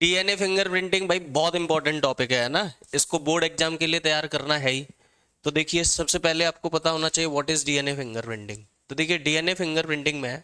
DNA fingerprinting भाई बहुत important topic है ना, इसको बोर्ड एग्जाम के लिए तैयार करना है ही। तो देखिए सबसे पहले आपको पता होना चाहिए व्हाट इज डीएनए फिंगरप्रिंटिंग। तो देखिए डीएनए फिंगरप्रिंटिंग में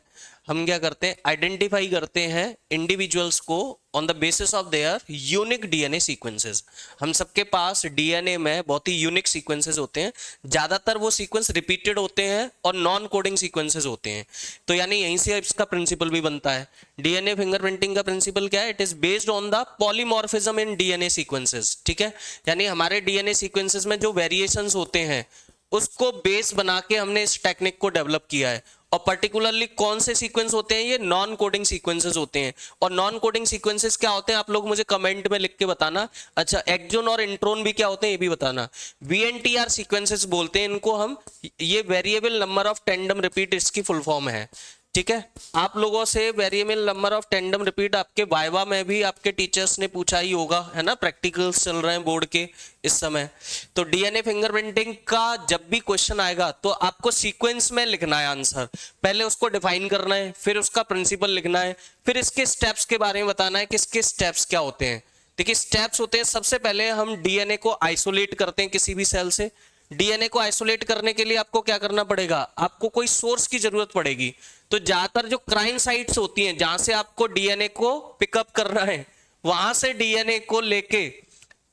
हम क्या करते हैं, आइडेंटिफाई करते हैं इंडिविजुअल्स को on the basis of their unique DNA sequences. हम सबके पास डीएनए में बहुत ही यूनिक सीक्वेंसेस होते हैं, ज्यादातर वो सीक्वेंस रिपीटेड होते हैं और नॉन कोडिंग सीक्वेंसेस होते हैं। तो यानी यहीं से इसका प्रिंसिपल भी बनता है। डीएनए फिंगरप्रिंटिंग का प्रिंसिपल क्या है, it is based on the polymorphism in DNA sequences. ठीक है, यानी हमारे डीएनए सीक्वेंसेस में जो वेरिएशंस होते हैं उसको बेस बना के हमने इस टेक्निक को डेवलप किया है। और पर्टिकुलरली कौन से सीक्वेंस होते हैं, ये नॉन कोडिंग सीक्वेंसेस होते हैं। और नॉन कोडिंग सीक्वेंसेस क्या होते हैं आप लोग मुझे कमेंट में लिख के बताना। अच्छा, एक्सोन और इंट्रोन भी क्या होते हैं ये भी बताना। वीएनटीआर सीक्वेंसेस बोलते हैं इनको हम, ये variable number of tandem repeat इसकी फुल फॉर्म है। ठीक है, आप लोगों से variable number of tandem repeat आपके वाइवा में भी आपके टीचर्स ने पूछा ही होगा, है ना, प्रैक्टिकल्स चल रहे हैं बोर्ड के इस समय। तो डीएनए फिंगरप्रिंटिंग का जब भी क्वेश्चन आएगा तो आपको सीक्वेंस में लिखना है आंसर। पहले उसको डिफाइन करना है, फिर उसका प्रिंसिपल लिखना है, फिर इसके स्टेप्स के बारे में बताना है कि इसके स्टेप्स क्या होते हैं। देखिए स्टेप्स होते हैं, सबसे पहले हम डीएनए को आइसोलेट करते हैं किसी भी सेल से। डीएनए को आइसोलेट करने के लिए आपको क्या करना पड़ेगा, आपको कोई सोर्स की जरूरत पड़ेगी। तो ज्यादातर जो क्राइम साइट्स होती हैं जहां से आपको डीएनए को पिकअप करना है, वहां से डीएनए को लेके,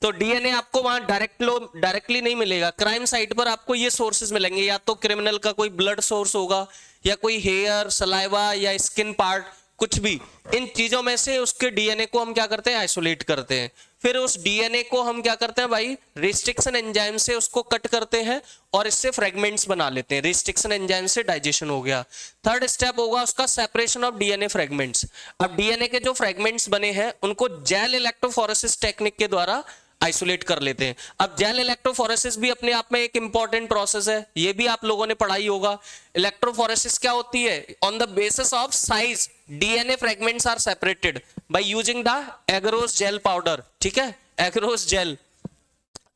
तो डीएनए आपको वहां डायरेक्टली नहीं मिलेगा। क्राइम साइट पर आपको ये सोर्सेज मिलेंगे, या तो क्रिमिनल का कोई ब्लड सोर्स होगा, या कोई हेयर, सलाइवा या स्किन पार्ट, कुछ भी। इन चीजों में से उसके डीएनए को हम क्या करते हैं, आइसोलेट करते हैं। फिर उस डीएनए को हम क्या करते हैं भाई, रिस्ट्रिक्शन एंजाइम से उसको कट करते हैं और इससे फ्रेगमेंट्स बना लेते हैं। रिस्ट्रिक्शन एंजाइम से डाइजेशन हो गया। थर्ड स्टेप होगा उसका सेपरेशन ऑफ डीएनए फ्रेगमेंट्स। अब डीएनए के जो फ्रेगमेंट्स बने हैं उनको जेल इलेक्ट्रोफोरेसिस टेक्निक के द्वारा आइसोलेट कर लेते हैं। अब जेल इलेक्ट्रोफोरेसिस भी अपने आप में एक इंपॉर्टेंट प्रोसेस है, ये भी आप लोगों ने पढ़ाई होगा। इलेक्ट्रोफोरेसिस क्या होती है, on the basis of size DNA fragments are separated by using the agarose gel powder. ठीक है, एगरोस जेल।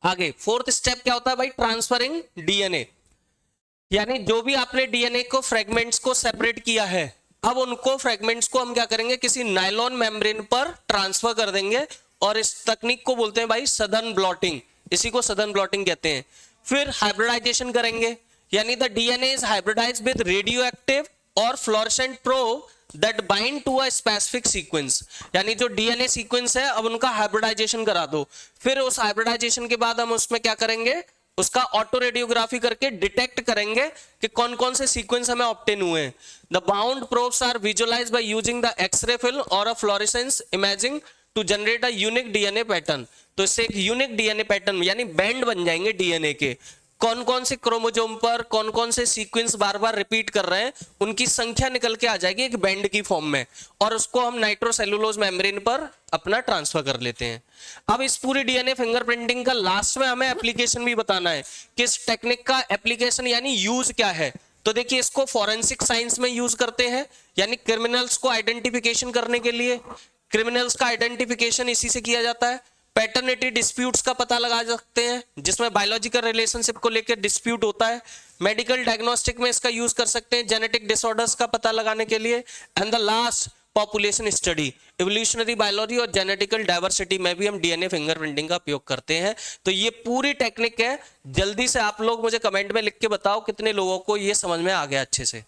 आगे फोर्थ स्टेप क्या होता है भाई, ट्रांसफरिंग डीएनए। यानी जो भी आपने डीएनए को फ्रेगमेंट्स को सेपरेट किया है, अब उनको फ्रेगमेंट्स को हम क्या करेंगे, किसी नायलॉन मेम्ब्रेन पर ट्रांसफर कर देंगे और इस तकनीक को बोलते हैं भाई सदर्न ब्लॉटिंग। इसी को सदर्न ब्लॉटिंग कहते हैं। फिर हाइब्रिडाइजेशन करेंगे, यानी the DNA is hybridised with radioactive और fluorescent probe that bind to a specific sequence. यानी जो डीएनए सीक्वेंस है अब उनका हाइब्रिडाइजेशन करा दो। फिर उस हाइब्रिडाइजेशन के बाद हम उसमें क्या करेंगे, उसका ऑटो रेडियोग्राफी करके डिटेक्ट करेंगे कि कौन कौन से सीक्वेंस हमें ऑब्टेन हुए हैं। The bound probes are visualised by using the X ray film और a fluorescence imaging to generate a unique DNA pattern. तो इससे एक यूनिक डीएनए पैटर्न यानी बैंड बन जाएंगे डीएनए के। कौन कौन से क्रोमोसोम पर कौन कौन से सीक्वेंस बार बार रिपीट कर रहे हैं, उनकी संख्या निकल के आ जाएगी एक बैंड की फॉर्म में, और उसको हम नाइट्रोसेलुलोज मेम्ब्रेन पर अपना ट्रांसफर कर लेते हैं। अब इस पूरी डीएनए फिंगरप्रिंटिंग का लास्ट में हमें एप्लीकेशन भी बताना है कि इस टेक्निक का एप्लीकेशन यानी यूज क्या है। तो देखिए इसको फॉरेंसिक साइंस में यूज करते हैं, यानी क्रिमिनल्स को आइडेंटिफिकेशन करने के लिए। क्रिमिनल्स का आइडेंटिफिकेशन इसी से किया जाता है। पैटर्निटी डिस्प्यूट्स का पता लगा सकते हैं, जिसमें बायोलॉजिकल रिलेशनशिप को लेकर डिस्प्यूट होता है। मेडिकल डायग्नोस्टिक में इसका यूज कर सकते हैं, जेनेटिक डिसऑर्डर्स का पता लगाने के लिए। And the last population study, evolutionary biology और जेनेटिकल डाइवर्सिटी में भी हम डीएनए फिंगरप्रिंटिंग का उपयोग करते हैं। तो ये पूरी टेक्निक है। जल्दी से आप लोग मुझे कमेंट में लिख के बताओ कितने लोगों को ये समझ में आ गया अच्छे से।